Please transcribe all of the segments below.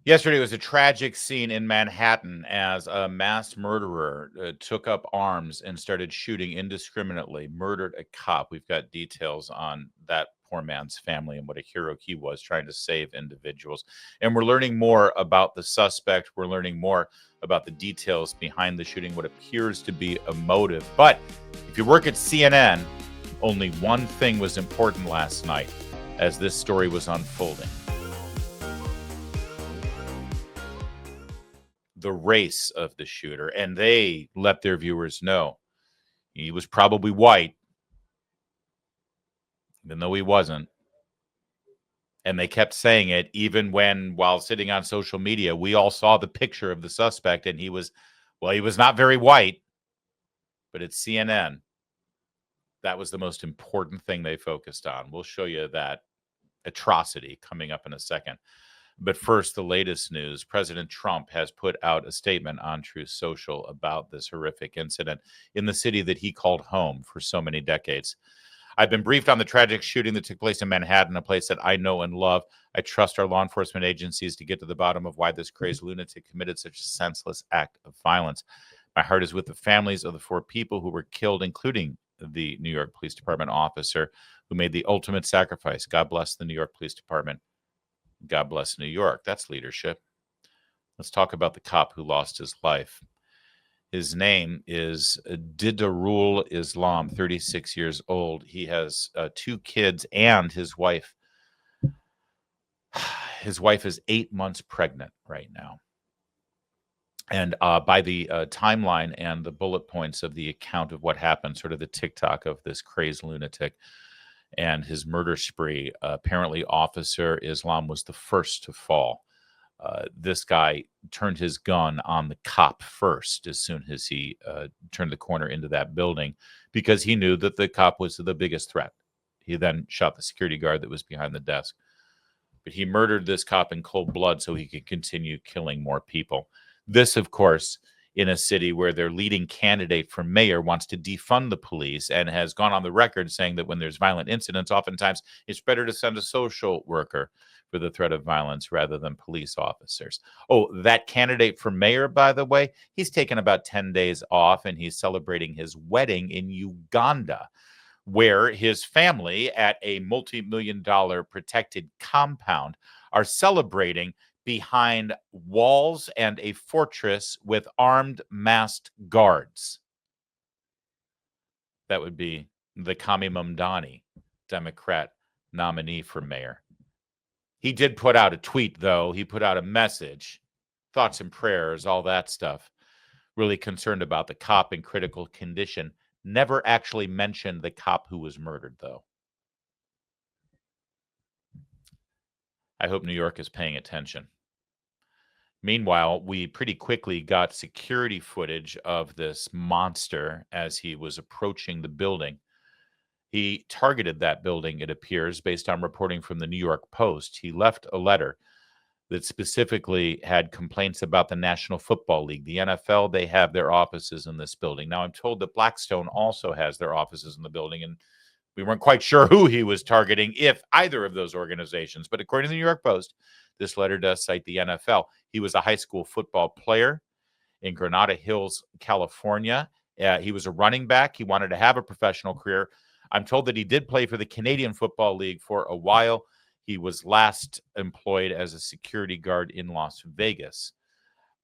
Yesterday was a tragic scene in Manhattan as a mass murderer took up arms and started shooting indiscriminately, murdered a cop. We've got details on that poor man's family and what a hero he was trying to save individuals. And we're learning more about the suspect. We're learning more about the details behind the shooting, what appears to be a motive. But if you work at CNN, only one thing was important last night as this story was unfolding. The race of the shooter, and they let their viewers know he was probably white, even though he wasn't. And they kept saying it even when, while sitting on social media, we all saw the picture of the suspect, and he was not very white, but at CNN, that was the most important thing they focused on. We'll show you that atrocity coming up in a second. But first, the latest news. President Trump has put out a statement on Truth Social about this horrific incident in the city that he called home for so many decades. I've been briefed on the tragic shooting that took place in Manhattan, a place that I know and love. I trust our law enforcement agencies to get to the bottom of why this crazed lunatic committed such a senseless act of violence. My heart is with the families of the 4 people who were killed, including the New York Police Department officer who made the ultimate sacrifice. God bless the New York Police Department. God bless New York. That's leadership. Let's talk about the cop who lost his life. His name is Didarul Islam, 36 years old. He has 2 kids and his wife. His wife is 8 months pregnant right now. And by the timeline and the bullet points of the account of what happened, sort of the TikTok of this crazed lunatic and his murder spree, apparently Officer Islam was the first to fall. This guy turned his gun on the cop first as soon as he turned the corner into that building because he knew that the cop was the biggest threat. He then shot the security guard that was behind the desk. But he murdered this cop in cold blood so he could continue killing more people. This, of course, in a city where their leading candidate for mayor wants to defund the police and has gone on the record saying that when there's violent incidents, oftentimes it's better to send a social worker for the threat of violence rather than police officers. Oh, that candidate for mayor, by the way, he's taken about 10 days off and he's celebrating his wedding in Uganda, where his family at a multi-million-dollar protected compound are celebrating behind walls and a fortress with armed masked guards. That would be the Kami Mamdani, Democrat nominee for mayor. He did put out a tweet, though. He put out a message, thoughts and prayers, all that stuff. Really concerned about the cop in critical condition. Never actually mentioned the cop who was murdered, though. I hope New York is paying attention. Meanwhile, we pretty quickly got security footage of this monster as he was approaching the building. He targeted that building, it appears, based on reporting from the New York Post. He left a letter that specifically had complaints about the National Football League. The NFL, they have their offices in this building. Now, I'm told that Blackstone also has their offices in the building, and we weren't quite sure who he was targeting, if either of those organizations. But according to the New York Post, this letter does cite the NFL. He was a high school football player in Granada Hills, California. He was a running back. He wanted to have a professional career. I'm told that he did play for the Canadian Football League for a while. He was last employed as a security guard in Las Vegas.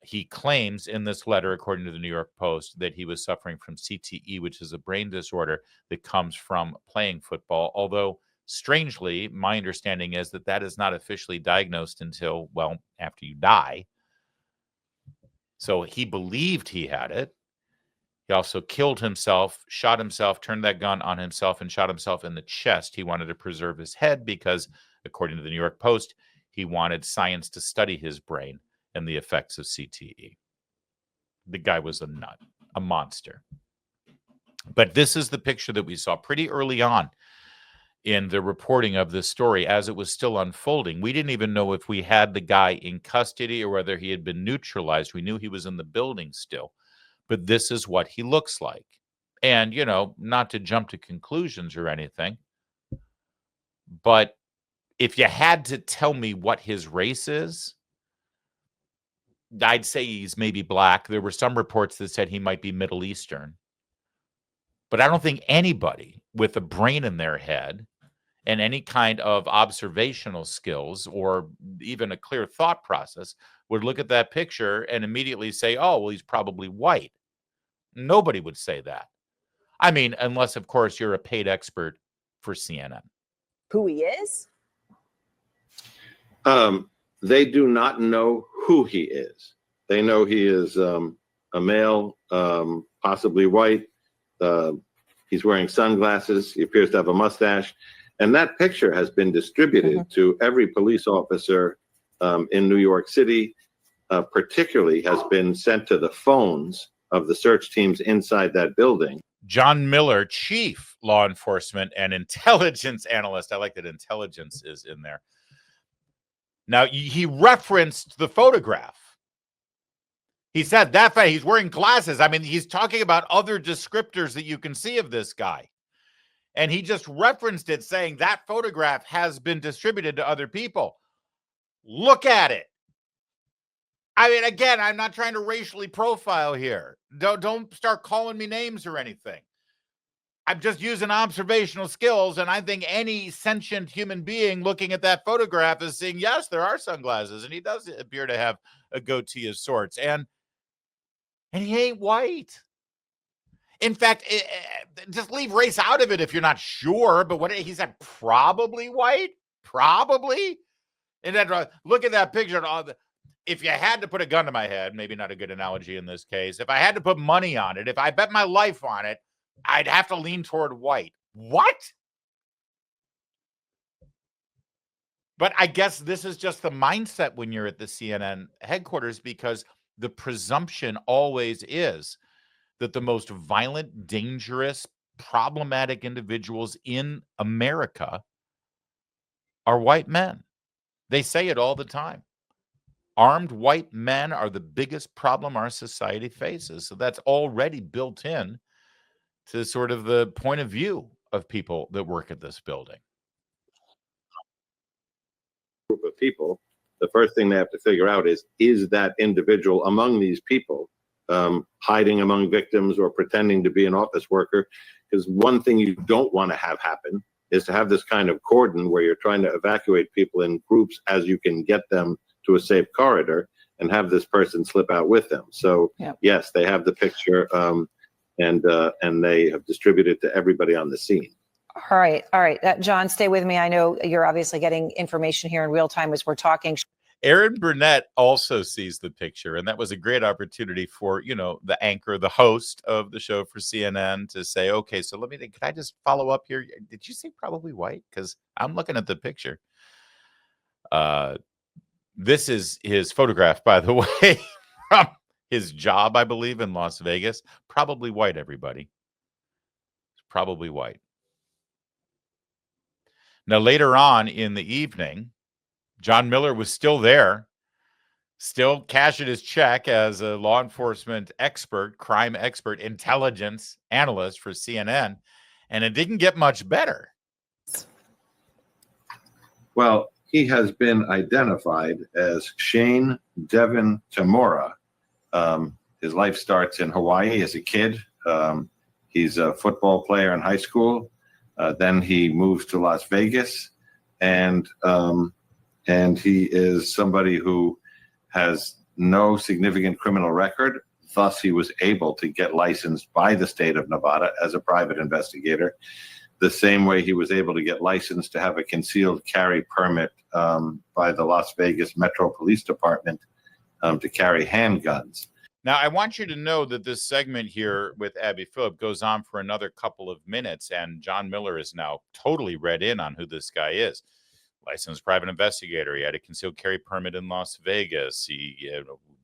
He claims in this letter, according to the New York Post, that he was suffering from CTE, which is a brain disorder that comes from playing football. Although, strangely, my understanding is that that is not officially diagnosed until, well, after you die. So he believed he had it. He also killed himself, shot himself, turned that gun on himself, and shot himself in the chest. He wanted to preserve his head because, according to the New York Post, he wanted science to study his brain and the effects of CTE. The guy was a nut, a monster. But this is the picture that we saw pretty early on in the reporting of this story as it was still unfolding. We didn't even know if we had the guy in custody or whether he had been neutralized. We knew he was in the building still. But this is what he looks like. And, you know, not to jump to conclusions or anything, but if you had to tell me what his race is, I'd say he's maybe black. There were some reports that said he might be Middle Eastern. But I don't think anybody with a brain in their head and any kind of observational skills or even a clear thought process would look at that picture and immediately say, oh, well, he's probably white. Nobody would say that. I mean, unless, of course, you're a paid expert for CNN. Who he is? They do not know who he is. They know he is a male, possibly white. He's wearing sunglasses. He appears to have a mustache. And that picture has been distributed to every police officer in New York City, particularly has been sent to the phones of the search teams inside that building. John Miller, chief law enforcement and intelligence analyst. I like that intelligence is in there. Now, he referenced the photograph. He said that he's wearing glasses. I mean, he's talking about other descriptors that you can see of this guy. And he just referenced it, saying that photograph has been distributed to other people. Look at it. I mean, again, I'm not trying to racially profile here. Don't start calling me names or anything. I'm just using observational skills, and I think any sentient human being looking at that photograph is seeing, yes, there are sunglasses, and he does appear to have a goatee of sorts, and he ain't white. In fact, just leave race out of it if you're not sure, but what he said, probably white, probably. And then look at that picture. If you had to put a gun to my head, maybe not a good analogy in this case, if I had to put money on it, if I bet my life on it, I'd have to lean toward white. What? But I guess this is just the mindset when you're at the CNN headquarters, because the presumption always is that the most violent, dangerous, problematic individuals in America are white men. They say it all the time. Armed white men are the biggest problem our society faces. So that's already built in to sort of the point of view of people that work at this building. Group of people, the first thing they have to figure out is that individual among these people hiding among victims or pretending to be an office worker? Because one thing you don't want to have happen is to have this kind of cordon where you're trying to evacuate people in groups as you can get them to a safe corridor and have this person slip out with them. So yes, they have the picture and they have distributed to everybody on the scene. All right. John, stay with me. I know you're obviously getting information here in real time as we're talking. Aaron Burnett also sees the picture, and that was a great opportunity for, the anchor, the host of the show for CNN to say, okay, so could I just follow up here? Did you say probably white? Because I'm looking at the picture. This is his photograph, by the way, from his job, I believe, in Las Vegas. Probably white, everybody. Probably white. Now, later on in the evening, John Miller was still there, still cashing his check as a law enforcement expert, crime expert, intelligence analyst for CNN, and it didn't get much better. Well, he has been identified as Shane Devin Tamura. His life starts in Hawaii as a kid. He's a football player in high school. Then he moves to Las Vegas, and he is somebody who has no significant criminal record. Thus, he was able to get licensed by the state of Nevada as a private investigator, the same way he was able to get licensed to have a concealed carry permit by the Las Vegas Metro Police Department to carry handguns. Now, I want you to know that this segment here with Abby Phillip goes on for another couple of minutes, and John Miller is now totally read in on who this guy is. Licensed private investigator. He had a concealed carry permit in Las Vegas. He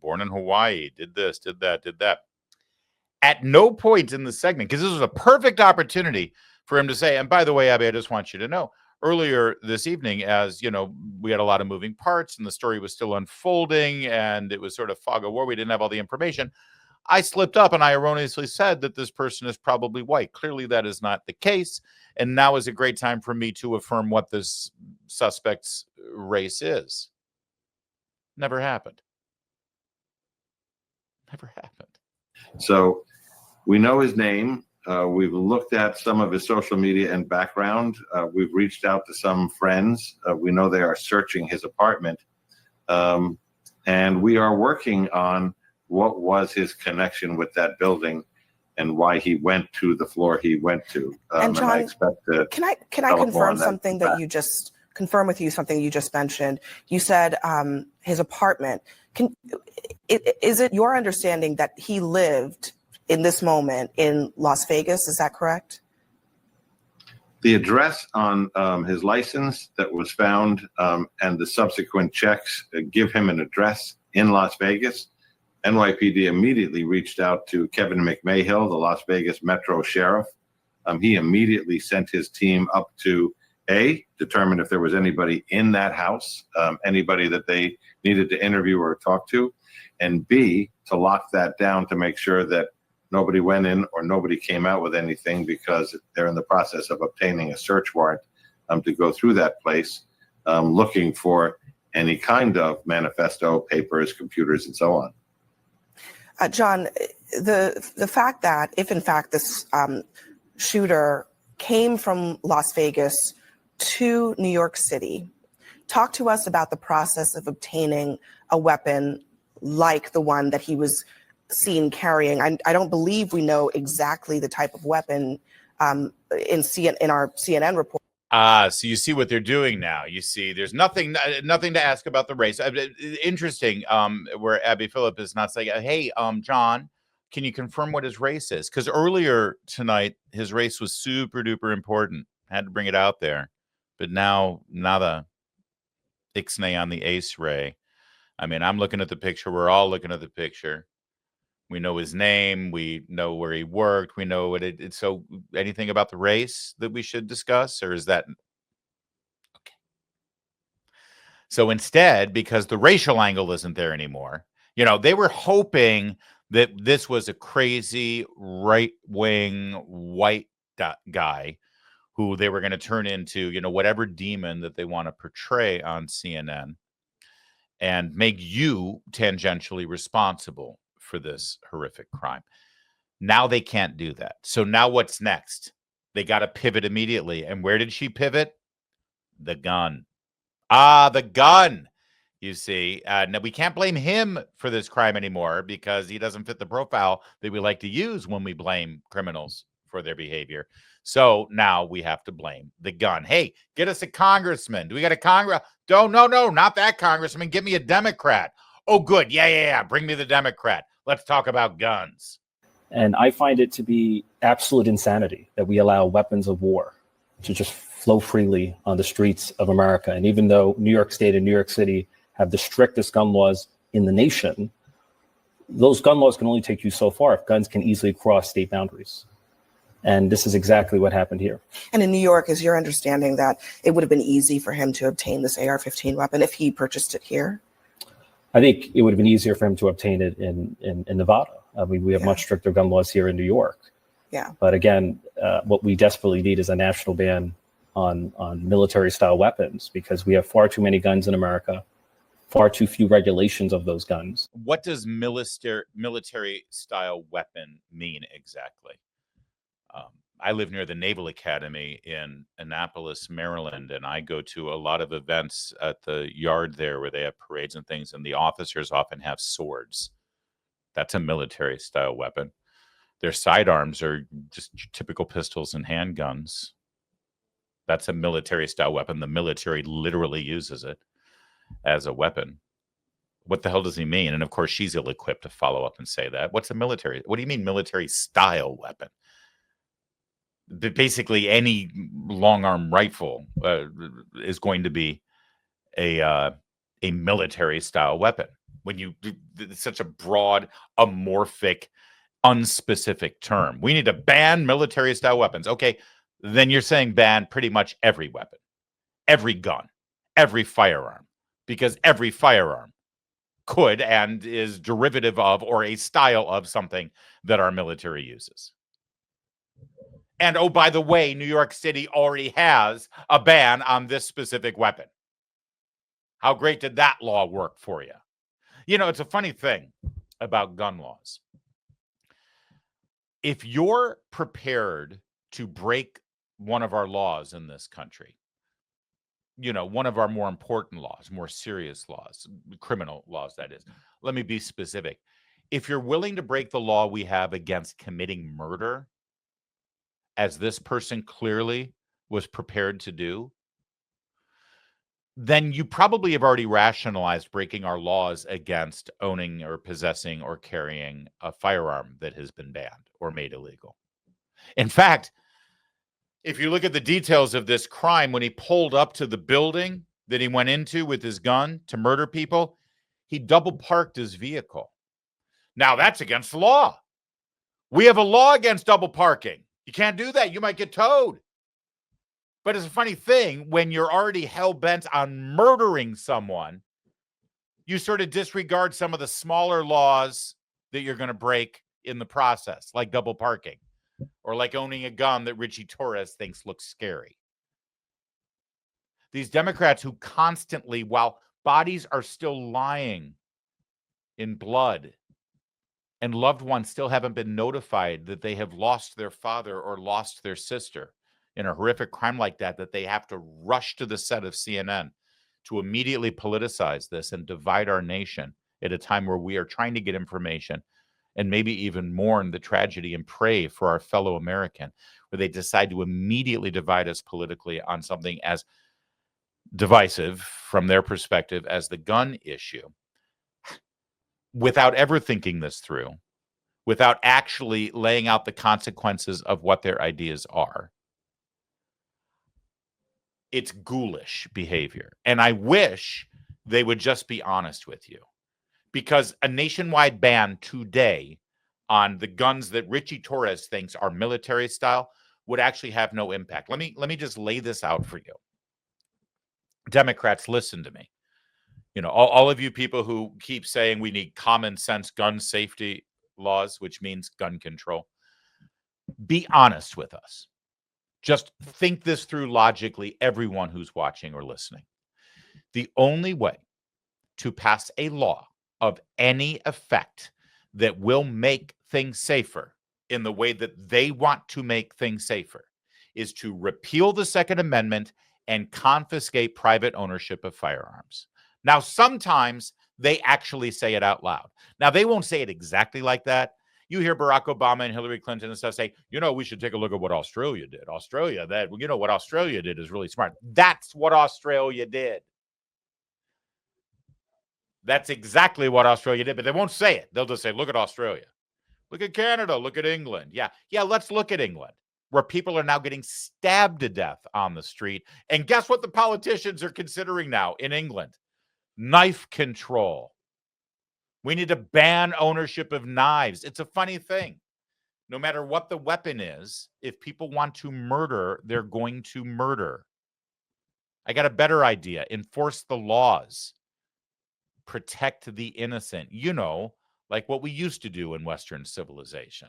born in Hawaii, did this, did that, did that. At no point in the segment, because this was a perfect opportunity for him to say, and by the way, Abby, I just want you to know, earlier this evening, as we had a lot of moving parts and the story was still unfolding and it was sort of fog of war, we didn't have all the information, I slipped up and I erroneously said that this person is probably white. Clearly that is not the case, and now is a great time for me to affirm what this suspect's race is. Never happened. Never happened. So we know his name. We've looked at some of his social media and background. We've reached out to some friends. We know they are searching his apartment. And we are working on what was his connection with that building and why he went to the floor he went to. And John, I expect to can I develop more confirm on that something that you just confirm with you something you just mentioned? You said his apartment. Is it your understanding that he lived in this moment in Las Vegas? Is that correct? The address on his license that was found and the subsequent checks give him an address in Las Vegas. NYPD immediately reached out to Kevin McMahill, the Las Vegas Metro Sheriff. He immediately sent his team up to determine if there was anybody in that house, anybody that they needed to interview or talk to, and B, to lock that down to make sure that nobody went in or nobody came out with anything, because they're in the process of obtaining a search warrant to go through that place, looking for any kind of manifesto, papers, computers, and so on. John, the fact that if in fact this shooter came from Las Vegas to New York City, talk to us about the process of obtaining a weapon like the one that he was seen carrying. I don't believe we know exactly the type of weapon in our CNN report. So you see what they're doing now. You see, there's nothing to ask about the race. Interesting, where Abby Phillip is not saying, "Hey, John, can you confirm what his race is?" Because earlier tonight, his race was super duper important. Had to bring it out there, but now nada. Ixnay on the ace ray. I mean, I'm looking at the picture. We're all looking at the picture. We know his name. We know where he worked. We know what it. So, anything about the race that we should discuss, or is that okay? So instead, because the racial angle isn't there anymore, they were hoping that this was a crazy right-wing white guy who they were going to turn into, whatever demon that they want to portray on CNN and make you tangentially responsible for this horrific crime. Now they can't do that. So now what's next? They got to pivot immediately. And where did she pivot? The gun. The gun. You see, now we can't blame him for this crime anymore because he doesn't fit the profile that we like to use when we blame criminals for their behavior. So now we have to blame the gun. Hey, get us a congressman. Do we got a Congress? No, not that congressman. Give me a Democrat. Oh, good. Yeah. Bring me the Democrat. Let's talk about guns. And I find it to be absolute insanity that we allow weapons of war to just flow freely on the streets of America. And even though New York State and New York City have the strictest gun laws in the nation, those gun laws can only take you so far if guns can easily cross state boundaries. And this is exactly what happened here. And in New York, is your understanding that it would have been easy for him to obtain this AR-15 weapon if he purchased it here? I think it would have been easier for him to obtain it in Nevada. I mean, we have much stricter gun laws here in New York. Yeah. But again, what we desperately need is a national ban on military-style weapons, because we have far too many guns in America, far too few regulations of those guns. What does military-style weapon mean exactly? I live near the Naval Academy in Annapolis, Maryland, and I go to a lot of events at the yard there where they have parades and things, and the officers often have swords. That's a military-style weapon. Their sidearms are just typical pistols and handguns. That's a military-style weapon. The military literally uses it as a weapon. What the hell does he mean? And of course, she's ill-equipped to follow up and say that. What's a military? What do you mean military-style weapon? Basically, any long-arm rifle is going to be a military-style weapon. When it's such a broad, amorphic, unspecific term. We need to ban military-style weapons. Okay, then you're saying ban pretty much every weapon, every gun, every firearm, because every firearm could and is derivative of or a style of something that our military uses. And oh, by the way, New York City already has a ban on this specific weapon. How great did that law work for you? It's a funny thing. about gun laws. If you're prepared to break one of our laws in this country, one of our more important laws, more serious laws, criminal laws, that is. Let me be specific. If you're willing to break the law we have against committing murder, as this person clearly was prepared to do, then you probably have already rationalized breaking our laws against owning or possessing or carrying a firearm that has been banned or made illegal. In fact, if you look at the details of this crime, when he pulled up to the building that he went into with his gun to murder people, he double parked his vehicle. Now, that's against the law. We have a law against double parking. You can't do that. You might get towed. But it's a funny thing, when you're already hell-bent on murdering someone, you sort of disregard some of the smaller laws that you're going to break in the process, like double parking, or like owning a gun that Richie Torres thinks looks scary. These Democrats who constantly, while bodies are still lying in blood and loved ones still haven't been notified that they have lost their father or lost their sister in a horrific crime like that, that they have to rush to the set of CNN to immediately politicize this and divide our nation at a time where we are trying to get information and maybe even mourn the tragedy and pray for our fellow American, where they decide to immediately divide us politically on something as divisive from their perspective as the gun issue, without ever thinking this through, without actually laying out the consequences of what their ideas are. It's ghoulish behavior. And I wish they would just be honest with you, because a nationwide ban today on the guns that Richie Torres thinks are military style would actually have no impact. Let me just lay this out for you. Democrats, listen to me. All of you people who keep saying we need common sense gun safety laws, which means gun control, be honest with us. Just think this through logically, everyone who's watching or listening. The only way to pass a law of any effect that will make things safer in the way that they want to make things safer is to repeal the Second Amendment and confiscate private ownership of firearms. Now, sometimes they actually say it out loud. Now, they won't say it exactly like that. You hear Barack Obama and Hillary Clinton and stuff say, we should take a look at what Australia did. What Australia did is really smart. That's what Australia did. That's exactly what Australia did, but they won't say it. They'll just say, look at Australia. Look at Canada. Look at England. Yeah, let's look at England, where people are now getting stabbed to death on the street. And guess what the politicians are considering now in England? Knife control. We need to ban ownership of knives. It's a funny thing. No matter what the weapon is, if people want to murder, they're going to murder. I got a better idea. Enforce the laws. Protect the innocent. Like what we used to do in Western civilization.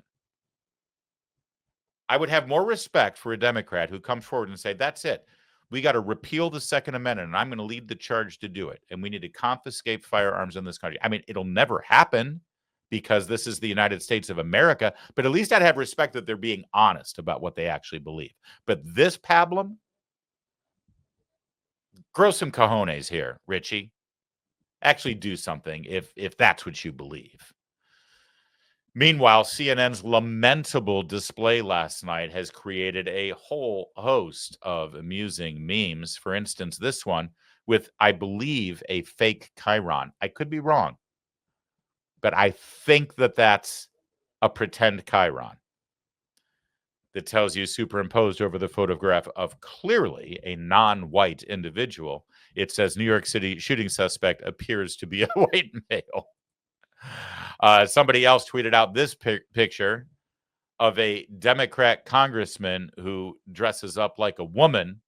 I would have more respect for a Democrat who comes forward and say, that's it. We got to repeal the Second Amendment, and I'm going to lead the charge to do it. And we need to confiscate firearms in this country. I mean, it'll never happen because this is the United States of America, but at least I'd have respect that they're being honest about what they actually believe. But this pablum, grow some cojones here, Richie. Actually do something if that's what you believe. Meanwhile, CNN's lamentable display last night has created a whole host of amusing memes. For instance, this one with, I believe, a fake chyron. I could be wrong, but I think that's a pretend chyron that tells you, superimposed over the photograph of clearly a non-white individual, it says New York City shooting suspect appears to be a white male. Somebody else tweeted out this picture of a Democrat congressman who dresses up like a woman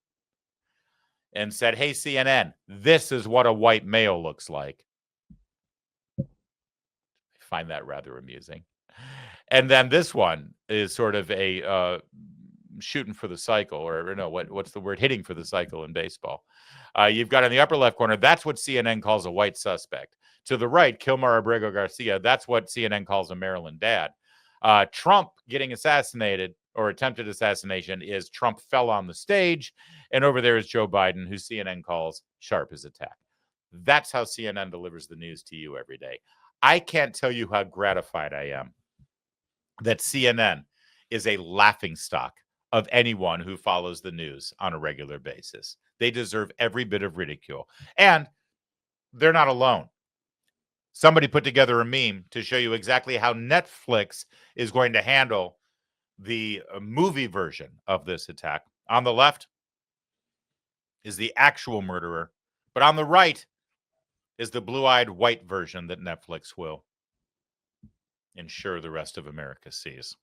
and said, hey, CNN, this is what a white male looks like. I find that rather amusing. And then this one is sort of a shooting for the cycle, or no, what's the word? Hitting for the cycle in baseball. You've got in the upper left corner, that's what CNN calls a white suspect. To the right, Kilmar Abrego Garcia, that's what CNN calls a Maryland dad. Trump getting assassinated or attempted assassination is Trump fell on the stage. And over there is Joe Biden, who CNN calls sharp as a tack. That's how CNN delivers the news to you every day. I can't tell you how gratified I am that CNN is a laughingstock of anyone who follows the news on a regular basis. They deserve every bit of ridicule. And they're not alone. Somebody put together a meme to show you exactly how Netflix is going to handle the movie version of this attack. On the left is the actual murderer, but on the right is the blue-eyed white version that Netflix will ensure the rest of America sees.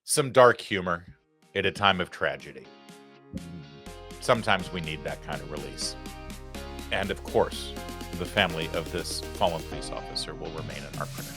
Some dark humor at a time of tragedy. Sometimes we need that kind of release. And of course, the family of this fallen police officer will remain in our prayers.